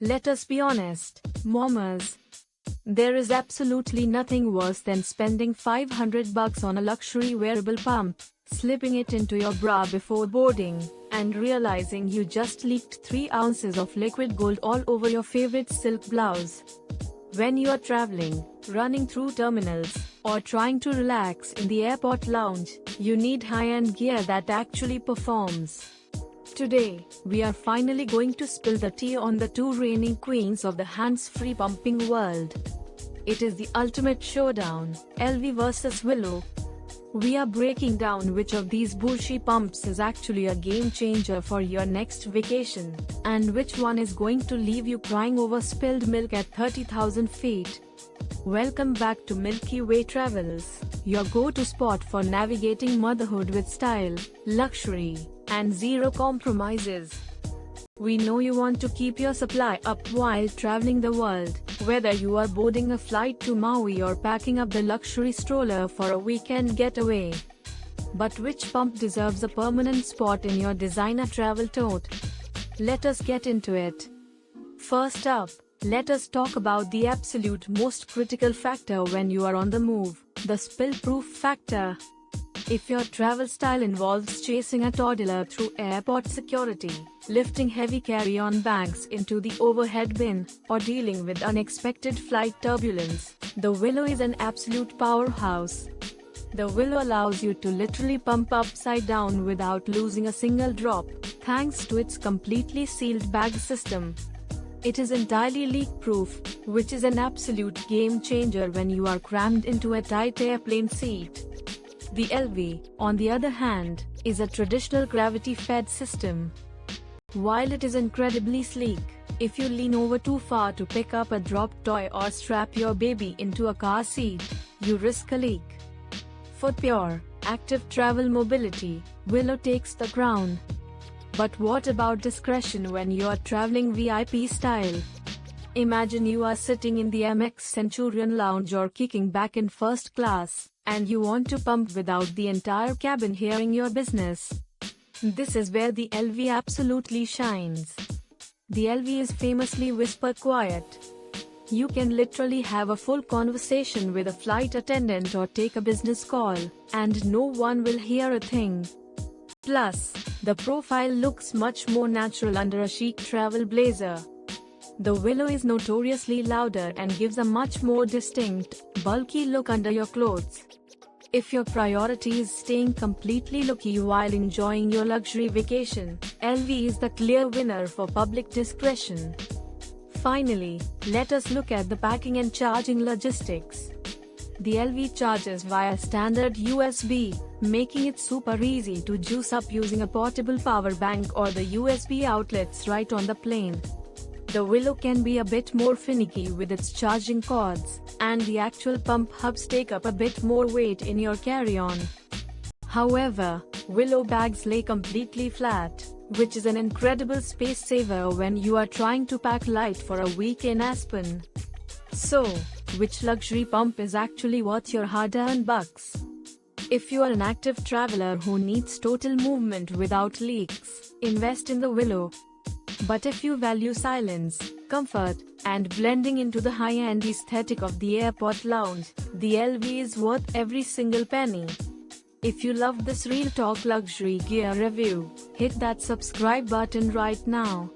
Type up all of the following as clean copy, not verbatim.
Let us be honest, mommers. There is absolutely nothing worse than spending $500 on a luxury wearable pump, slipping it into your bra before boarding, and realizing you just leaked 3 ounces of liquid gold all over your favorite silk blouse. When you are traveling, running through terminals, or trying to relax in the airport lounge, you need high-end gear that actually performs. Today, we are finally going to spill the tea on the two reigning queens of the hands-free pumping world. It is the ultimate showdown, LV versus Willow. We are breaking down which of these Bourshi pumps is actually a game changer for your next vacation, and which one is going to leave you crying over spilled milk at 30,000 feet. Welcome back to Milky Way Travels, your go-to spot for navigating motherhood with style, luxury, and zero compromises. We know you want to keep your supply up while traveling the world, whether you are boarding a flight to Maui or packing up the luxury stroller for a weekend getaway. But which pump deserves a permanent spot in your designer travel tote? Let us get into it. First up, let us talk about the absolute most critical factor when you are on the move, the spill-proof factor. If your travel style involves chasing a toddler through airport security, lifting heavy carry-on bags into the overhead bin, or dealing with unexpected flight turbulence, the Willow is an absolute powerhouse. The Willow allows you to literally pump upside down without losing a single drop, thanks to its completely sealed bag system. It is entirely leak-proof, which is an absolute game-changer when you are crammed into a tight airplane seat. The LV, on the other hand, is a traditional gravity-fed system. While it is incredibly sleek, if you lean over too far to pick up a dropped toy or strap your baby into a car seat, you risk a leak. For pure, active travel mobility, Willow takes the crown. But what about discretion when you are traveling VIP style? Imagine you are sitting in the Amex Centurion lounge or kicking back in first class, and you want to pump without the entire cabin hearing your business. This is where the LV absolutely shines. The LV is famously whisper quiet. You can literally have a full conversation with a flight attendant or take a business call, and no one will hear a thing. Plus, the profile looks much more natural under a chic travel blazer. The Willow is notoriously louder and gives a much more distinct, bulky look under your clothes. If your priority is staying completely low-key while enjoying your luxury vacation, LV is the clear winner for public discretion. Finally, let us look at the packing and charging logistics. The LV charges via standard USB, making it super easy to juice up using a portable power bank or the USB outlets right on the plane. The Willow can be a bit more finicky with its charging cords, and the actual pump hubs take up a bit more weight in your carry-on. However, Willow bags lay completely flat, which is an incredible space saver when you are trying to pack light for a week in Aspen. So, which luxury pump is actually worth your hard-earned bucks? If you are an active traveler who needs total movement without leaks, invest in the Willow. But if you value silence, comfort, and blending into the high-end aesthetic of the airport lounge, the LV is worth every single penny. If you loved this Real Talk luxury gear review, hit that subscribe button right now.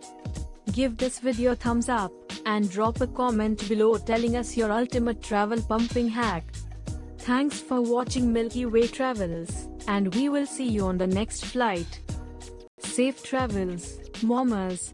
Give this video a thumbs up, and drop a comment below telling us your ultimate travel pumping hack. Thanks for watching Milky Way Travels, and we will see you on the next flight. Safe travels, mommers.